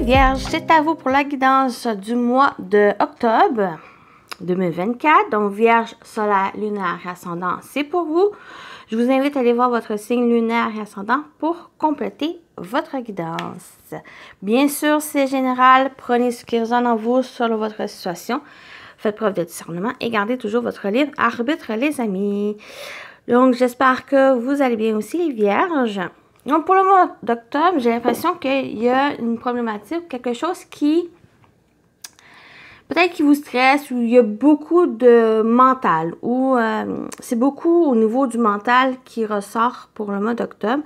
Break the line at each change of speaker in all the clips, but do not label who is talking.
les Vierges, c'est à vous pour la guidance du mois de octobre 2024. Donc, Vierge, solaire, lunaire et ascendant, c'est pour vous. Je vous invite à aller voir votre signe lunaire et ascendant pour compléter votre guidance. Bien sûr, c'est général. Prenez ce qui résonne en vous selon votre situation. Faites preuve de discernement et gardez toujours votre libre arbitre, les amis. Donc, j'espère que vous allez bien aussi, les Vierges. Donc, pour le mois d'octobre, j'ai l'impression qu'il y a une problématique, quelque chose qui, peut-être qui vous stresse, ou il y a beaucoup de mental, ou c'est beaucoup au niveau du mental qui ressort pour le mois d'octobre.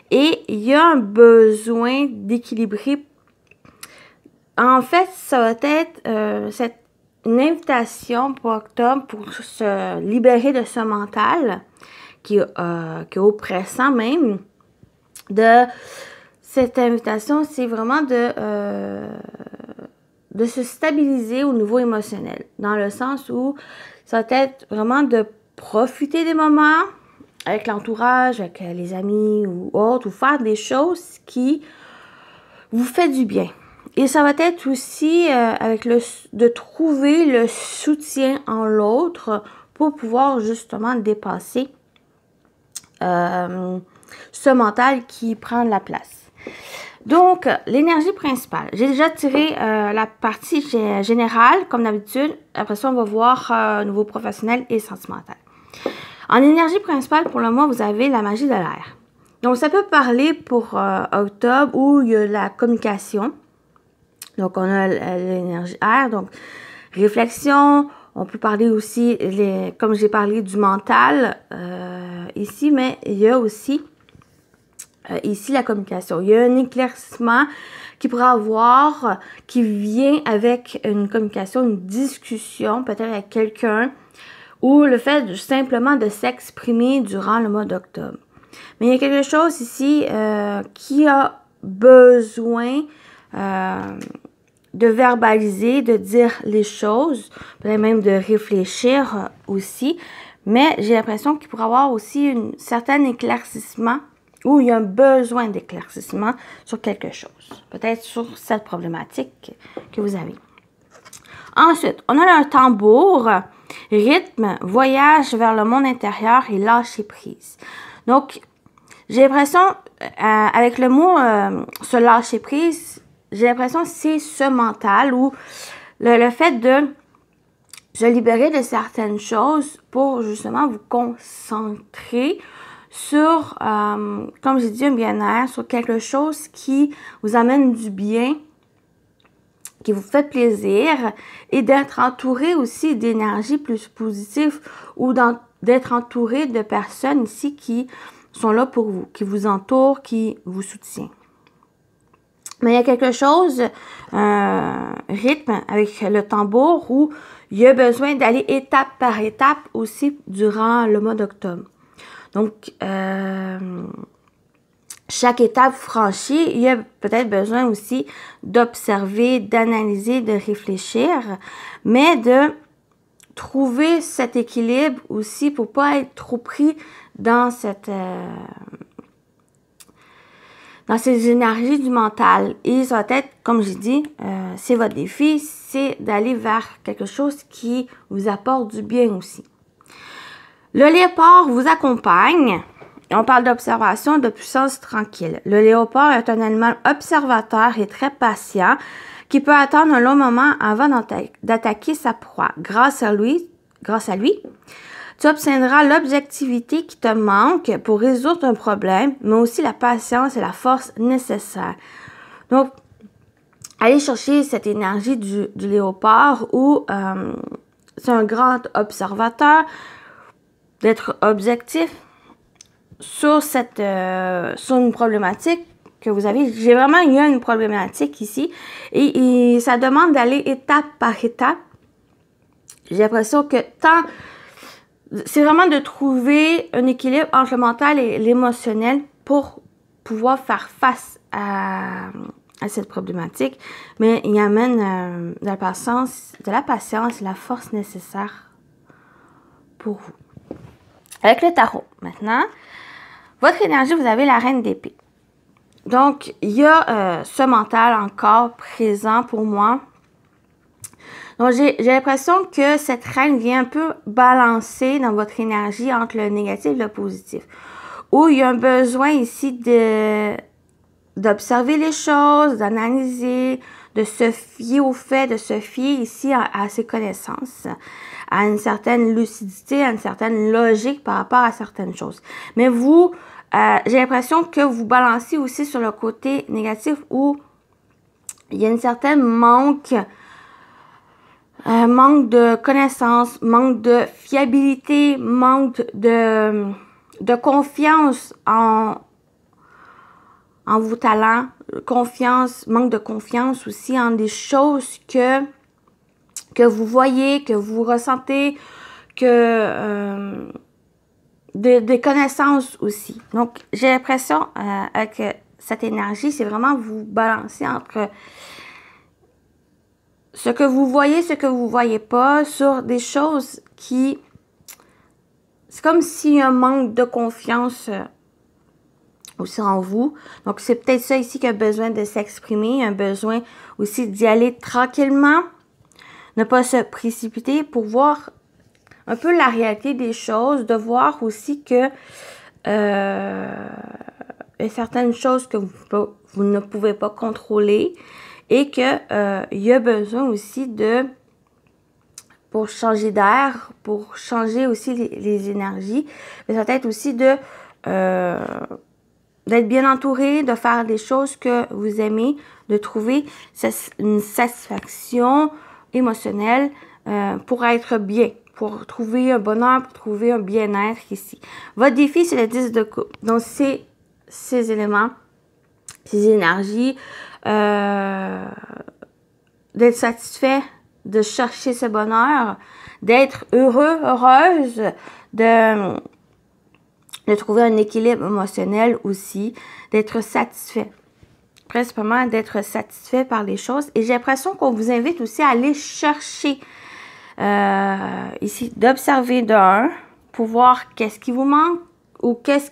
Et il y a un besoin d'équilibrer. En fait, ça va être une invitation pour octobre pour se libérer de ce mental qui est oppressant même. De cette invitation, c'est vraiment de se stabiliser au niveau émotionnel, dans le sens où ça va être vraiment de profiter des moments avec l'entourage, avec les amis ou autres, ou faire des choses qui vous fait du bien. Et ça va être aussi de trouver le soutien en l'autre pour pouvoir justement dépasser ce mental qui prend de la place. Donc, l'énergie principale. J'ai déjà tiré la partie générale, comme d'habitude. Après ça, on va voir niveau professionnel et sentimental. En énergie principale, pour le mois, vous avez la magie de l'air. Donc, ça peut parler pour octobre où il y a la communication. Donc, on a l'énergie air, donc réflexion. On peut parler aussi, comme j'ai parlé, du mental ici, mais il y a aussi ici la communication. Il y a un éclaircissement qui pourra avoir, qui vient avec une communication, une discussion, peut-être avec quelqu'un, ou le fait simplement de s'exprimer durant le mois d'octobre. Mais il y a quelque chose ici qui a besoin de verbaliser, de dire les choses, peut-être même de réfléchir aussi. Mais j'ai l'impression qu'il pourrait y avoir aussi un certain éclaircissement ou il y a un besoin d'éclaircissement sur quelque chose. Peut-être sur cette problématique que vous avez. Ensuite, on a un tambour, rythme, voyage vers le monde intérieur et lâcher prise. Donc, j'ai l'impression, avec le mot se lâcher prise, j'ai l'impression que c'est ce mental ou le fait de se libérer de certaines choses pour justement vous concentrer sur, comme j'ai dit, un bien-être, sur quelque chose qui vous amène du bien, qui vous fait plaisir et d'être entouré aussi d'énergie plus positive ou d'être entouré de personnes ici qui sont là pour vous, qui vous entourent, qui vous soutiennent. Mais il y a quelque chose, rythme avec le tambour où il y a besoin d'aller étape par étape aussi durant le mois d'octobre. Donc, chaque étape franchie, il y a peut-être besoin aussi d'observer, d'analyser, de réfléchir, mais de trouver cet équilibre aussi pour pas être trop pris dans dans ces énergies du mental. Et ça va être, comme j'ai dit, c'est votre défi, c'est d'aller vers quelque chose qui vous apporte du bien aussi. Le léopard vous accompagne. On parle d'observation, de puissance tranquille. Le léopard est un animal observateur et très patient qui peut attendre un long moment avant d'attaquer sa proie. Grâce à lui, tu obtiendras l'objectivité qui te manque pour résoudre un problème, mais aussi la patience et la force nécessaires. Donc, allez chercher cette énergie du léopard où c'est un grand observateur, d'être objectif sur une problématique que vous avez. Il y a une problématique ici et ça demande d'aller étape par étape. J'ai l'impression que c'est vraiment de trouver un équilibre entre le mental et l'émotionnel pour pouvoir faire face à cette problématique. Mais il amène de la patience et la force nécessaire pour vous. Avec le tarot, maintenant, votre énergie, vous avez la reine d'épée. Donc, il y a ce mental encore présent pour moi. Donc, j'ai l'impression que cette reine vient un peu balancer dans votre énergie entre le négatif et le positif. Où il y a un besoin ici d'observer les choses, d'analyser, de se fier aux faits, de se fier ici à ses connaissances, à une certaine lucidité, à une certaine logique par rapport à certaines choses. Mais vous, j'ai l'impression que vous balancez aussi sur le côté négatif où il y a une certaine manque de connaissances, manque de fiabilité, manque de confiance en vos talents, manque de confiance aussi en des choses que vous voyez, que vous ressentez, des connaissances aussi. Donc, j'ai l'impression avec cette énergie, c'est vraiment vous balancer entre ce que vous voyez, ce que vous voyez pas, sur des choses qui... C'est comme s'il y a un manque de confiance aussi en vous. Donc, c'est peut-être ça ici qui a besoin de s'exprimer, un besoin aussi d'y aller tranquillement, ne pas se précipiter pour voir un peu la réalité des choses, de voir aussi que il y a certaines choses que vous ne pouvez pas contrôler et que il y a besoin aussi pour changer d'air, pour changer aussi les énergies, mais ça peut être aussi d'être bien entouré, de faire des choses que vous aimez, de trouver une satisfaction émotionnelle pour être bien, pour trouver un bonheur, pour trouver un bien-être ici. Votre défi, c'est le 10 de coupe. Donc, c'est ces éléments, ces énergies, d'être satisfait, de chercher ce bonheur, d'être heureux, heureuse, de trouver un équilibre émotionnel aussi, d'être satisfait. Principalement d'être satisfait par les choses. Et j'ai l'impression qu'on vous invite aussi à aller chercher ici, d'observer d'un, pour voir qu'est-ce qui vous manque ou qu'est-ce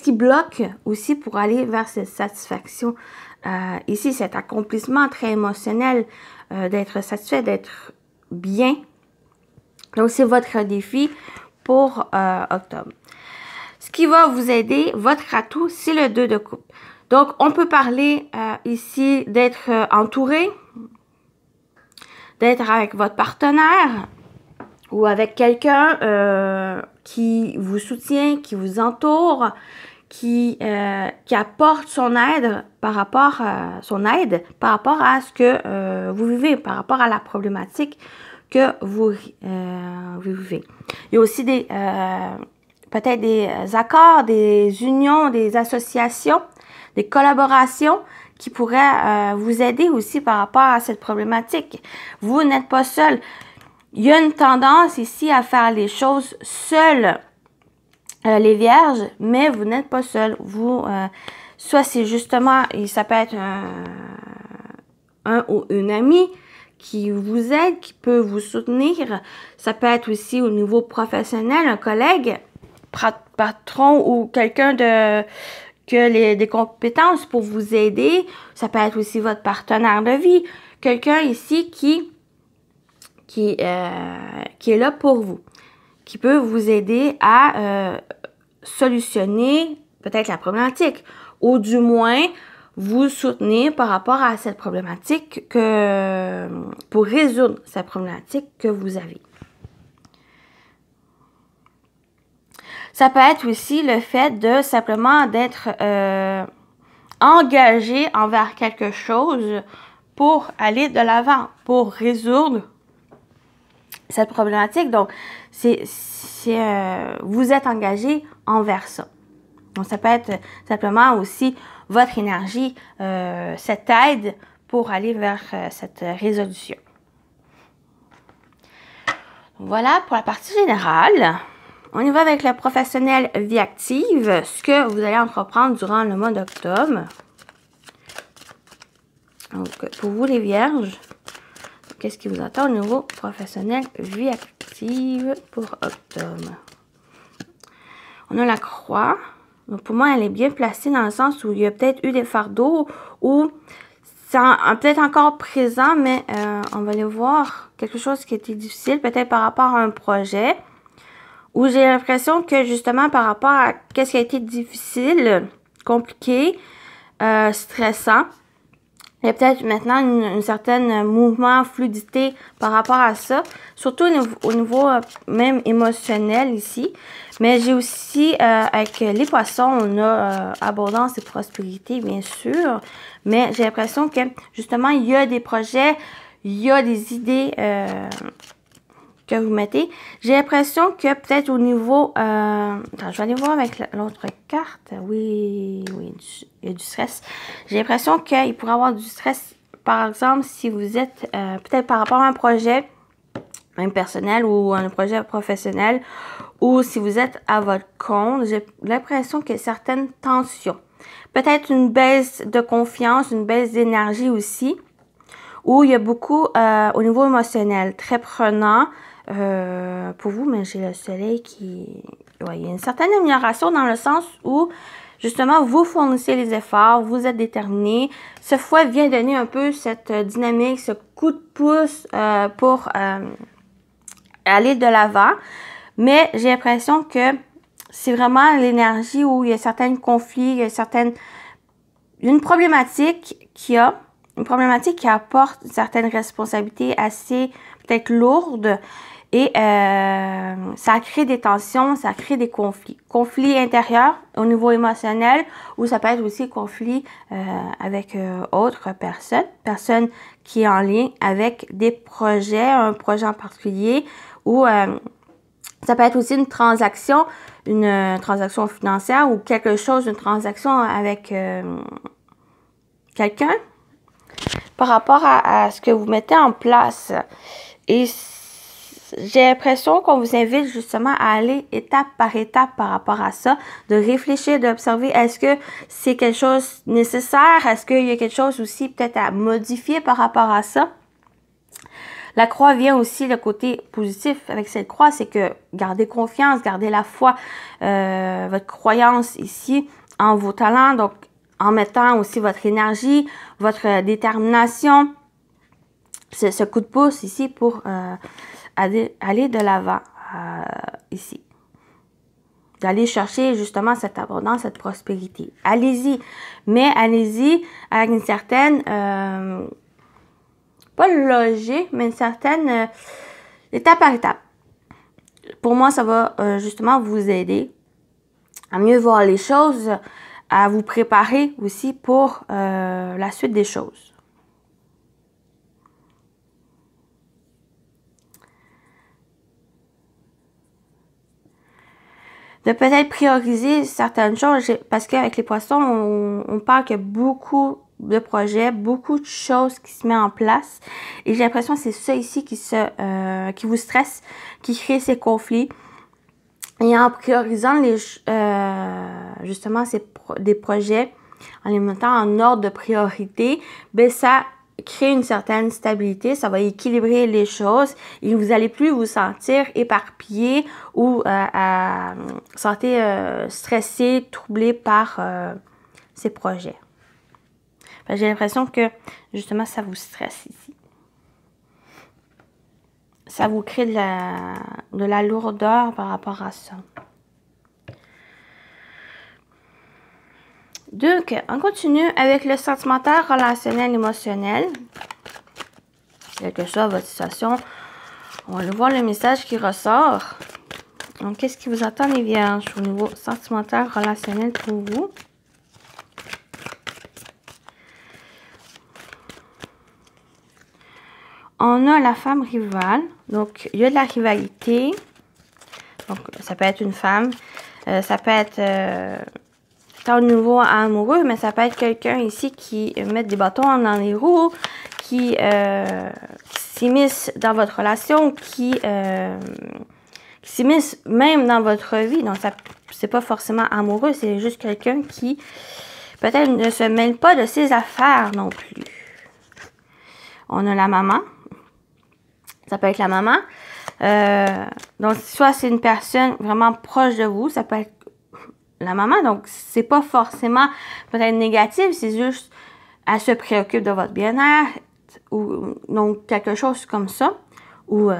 qui bloque aussi pour aller vers cette satisfaction. Ici, cet accomplissement très émotionnel, d'être satisfait, d'être bien. Donc, c'est votre défi pour octobre. Ce qui va vous aider, votre atout, c'est le 2 de coupe. Donc, on peut parler ici d'être entouré, d'être avec votre partenaire ou avec quelqu'un qui vous soutient, qui vous entoure, qui apporte son aide par rapport à ce que vous vivez, par rapport à la problématique que vous vivez. Il y a aussi peut-être des accords, des unions, des associations, des collaborations qui pourraient vous aider aussi par rapport à cette problématique. Vous n'êtes pas seul. Il y a une tendance ici à faire les choses seuls, les vierges, mais vous n'êtes pas seul. Vous, soit c'est justement, ça peut être un ou une amie qui vous aide, qui peut vous soutenir. Ça peut être aussi au niveau professionnel, un collègue, patron ou quelqu'un qui a des compétences pour vous aider. Ça peut être aussi votre partenaire de vie. Quelqu'un ici qui est là pour vous, qui peut vous aider à solutionner peut-être la problématique, ou du moins vous soutenir par rapport à cette problématique, pour résoudre cette problématique que vous avez. Ça peut être aussi le fait de simplement d'être engagé envers quelque chose pour aller de l'avant, pour résoudre cette problématique. Donc, vous êtes engagé envers ça. Donc, ça peut être simplement aussi votre énergie, cette aide pour aller vers cette résolution. Voilà pour la partie générale. On y va avec le professionnel vie active, ce que vous allez entreprendre durant le mois d'octobre. Donc, pour vous les vierges, qu'est-ce qui vous attend au niveau professionnel vie active pour octobre? On a la croix. Donc, pour moi, elle est bien placée dans le sens où il y a peut-être eu des fardeaux ou c'est peut-être encore présent, mais on va aller voir quelque chose qui était difficile, peut-être par rapport à un projet, où j'ai l'impression que justement par rapport à qu'est-ce qui a été difficile, compliqué, stressant, il y a peut-être maintenant une certaine mouvement, fluidité par rapport à ça, surtout au niveau même émotionnel ici. Mais j'ai aussi, avec les poissons, on a abondance et prospérité, bien sûr. Mais j'ai l'impression que, justement, il y a des projets, il y a des idées que vous mettez. J'ai l'impression que peut-être au niveau... attends, je vais aller voir avec l'autre carte. Oui, il y a du stress. J'ai l'impression qu'il pourrait y avoir du stress, par exemple, si vous êtes peut-être par rapport à un projet, même personnel ou un projet professionnel, ou si vous êtes à votre compte, j'ai l'impression qu'il y a certaines tensions. Peut-être une baisse de confiance, une baisse d'énergie aussi, où il y a beaucoup au niveau émotionnel, très prenant pour vous, mais j'ai le soleil qui... Ouais, il y a une certaine amélioration dans le sens où, justement, vous fournissez les efforts, vous êtes déterminé. Ce fouet vient donner un peu cette dynamique, ce coup de pouce pour aller de l'avant. Mais j'ai l'impression que c'est vraiment l'énergie où il y a certains conflits, il y a une problématique qui apporte certaines responsabilités assez peut-être lourdes et ça crée des tensions, ça crée des conflits. Conflits intérieurs au niveau émotionnel ou ça peut être aussi conflit avec autres personnes qui est en lien avec des projets, un projet en particulier ou ça peut être aussi une transaction financière ou quelque chose, une transaction avec quelqu'un par rapport à ce que vous mettez en place. Et j'ai l'impression qu'on vous invite justement à aller étape par étape par rapport à ça, de réfléchir, d'observer, est-ce que c'est quelque chose de nécessaire? Est-ce qu'il y a quelque chose aussi peut-être à modifier par rapport à ça? La croix vient aussi, le côté positif avec cette croix, c'est que gardez confiance, gardez la foi, votre croyance ici en vos talents, donc en mettant aussi votre énergie, votre détermination, ce coup de pouce ici pour aller de l'avant ici. D'aller chercher justement cette abondance, cette prospérité. Allez-y, mais allez-y avec une certaine... pas logique, mais une certaine étape par étape. Pour moi, ça va justement vous aider à mieux voir les choses, à vous préparer aussi pour la suite des choses. De peut-être prioriser certaines choses, parce qu'avec les poissons, on parle qu'il y a beaucoup de projets, beaucoup de choses qui se mettent en place. Et j'ai l'impression que c'est ça ici qui vous stresse, qui crée ces conflits. Et en priorisant justement des projets, en les mettant en ordre de priorité, ben ça crée une certaine stabilité, ça va équilibrer les choses et vous n'allez plus vous sentir éparpillé ou sentir stressé, troublé par ces projets. J'ai l'impression que justement ça vous stresse ici. Ça vous crée de la lourdeur par rapport à ça. Donc, on continue avec le sentimental, relationnel, émotionnel. Quelle que soit votre situation, on va voir le message qui ressort. Donc, qu'est-ce qui vous attend, les vierges, au niveau sentimental, relationnel pour vous? On a la femme rivale. Donc, il y a de la rivalité. Donc, ça peut être une femme. Ça peut être au niveau amoureux, mais ça peut être quelqu'un ici qui met des bâtons dans les roues, qui s'immisce dans votre relation, qui s'immisce même dans votre vie. Donc, c'est pas forcément amoureux, c'est juste quelqu'un qui peut-être ne se mêle pas de ses affaires non plus. On a la maman. Ça peut être la maman. Donc, soit c'est une personne vraiment proche de vous. Ça peut être la maman. Donc, c'est pas forcément peut-être négatif, c'est juste elle se préoccupe de votre bien-être ou donc quelque chose comme ça. Ou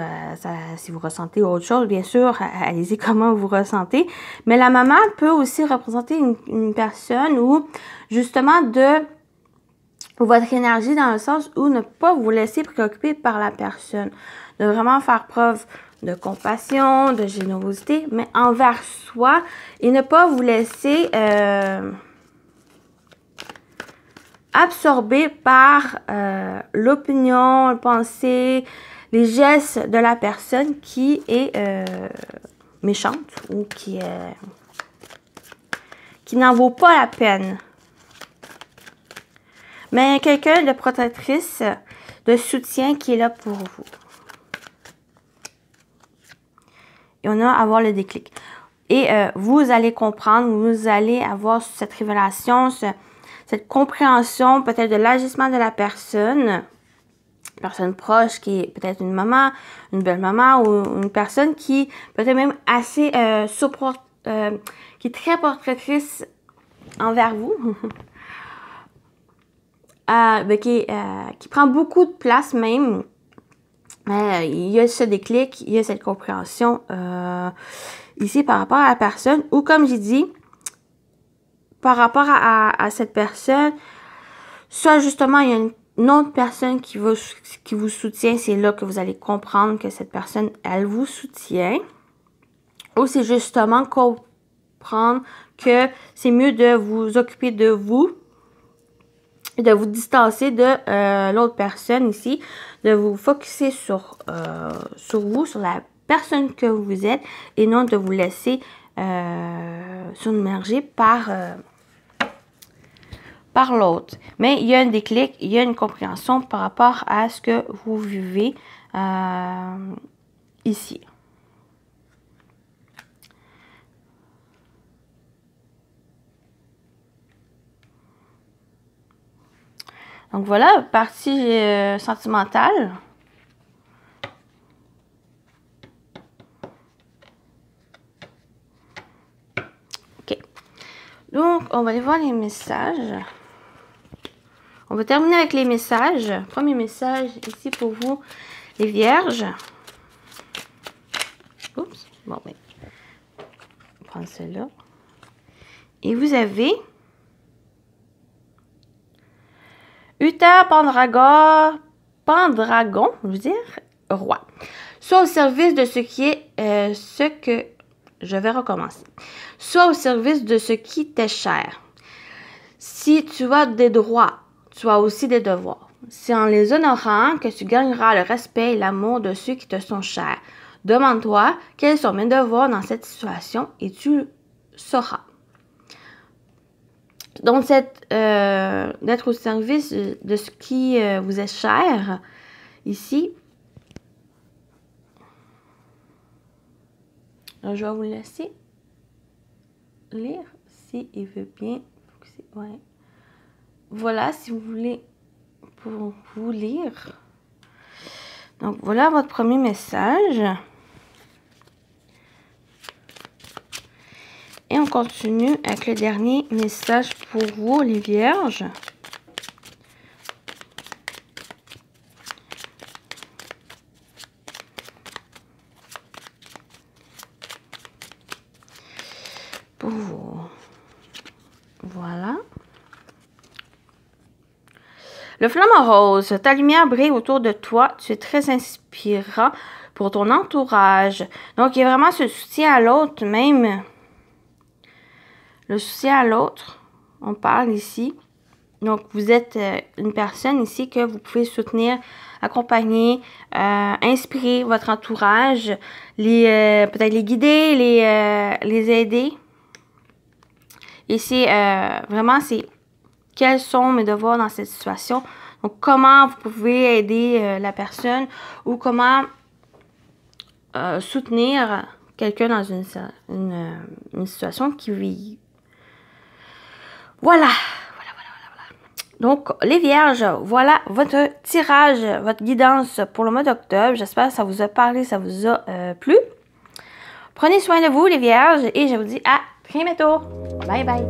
si vous ressentez autre chose, bien sûr, allez-y comment vous ressentez. Mais la maman peut aussi représenter une personne où, justement, de votre énergie dans le sens où ne pas vous laisser préoccuper par la personne. De vraiment faire preuve de compassion, de générosité, mais envers soi et ne pas vous laisser absorber par l'opinion, le pensée, les gestes de la personne qui est méchante ou qui n'en vaut pas la peine. Mais quelqu'un de protectrice, de soutien qui est là pour vous. Et on a à avoir le déclic. Et vous allez comprendre, vous allez avoir cette révélation, cette compréhension peut-être de l'agissement de la personne proche qui est peut-être une maman, une belle-maman ou une personne qui peut-être même assez qui est très protectrice envers vous. Qui prend beaucoup de place même. Il y a ce déclic, il y a cette compréhension ici par rapport à la personne. Ou comme j'ai dit, par rapport à cette personne, soit justement il y a une autre personne qui vous soutient. C'est là que vous allez comprendre que cette personne, elle vous soutient. Ou c'est justement comprendre que c'est mieux de vous occuper de vous, de vous distancer de l'autre personne ici, de vous focusser sur vous, sur la personne que vous êtes, et non de vous laisser submerger par l'autre. Mais il y a un déclic, il y a une compréhension par rapport à ce que vous vivez ici. Donc voilà, partie sentimentale. OK. Donc, on va aller voir les messages. On va terminer avec les messages. Premier message ici pour vous, les vierges. Oups, bon, ben, on va prendre celle-là. Et vous avez Uther Pendragon, je veux dire, roi. Soit au service de ce qui est ce que... Je vais recommencer. Soit au service de ce qui t'est cher. Si tu as des droits, tu as aussi des devoirs. C'est en les honorant que tu gagneras le respect et l'amour de ceux qui te sont chers. Demande-toi quels sont mes devoirs dans cette situation et tu le sauras. Donc, d'être au service de ce qui vous est cher, ici. Alors, je vais vous laisser lire s'il veut bien. Ouais. Voilà, si vous voulez, pour vous lire. Donc, voilà votre premier message. Et on continue avec le dernier message pour vous, les vierges. Pour vous. Voilà. Le flamant rose, ta lumière brille autour de toi. Tu es très inspirant pour ton entourage. Donc, il y a vraiment ce soutien à l'autre, même... Le soutien à l'autre, on parle ici. Donc, vous êtes une personne ici que vous pouvez soutenir, accompagner, inspirer votre entourage, peut-être les guider, les aider. Et c'est vraiment, quels sont mes devoirs dans cette situation. Donc, comment vous pouvez aider la personne ou comment soutenir quelqu'un dans une situation qui vit. Voilà. Donc, les vierges, voilà votre tirage, votre guidance pour le mois d'octobre. J'espère que ça vous a parlé, ça vous a plu. Prenez soin de vous, les vierges, et je vous dis à très bientôt. Bye bye!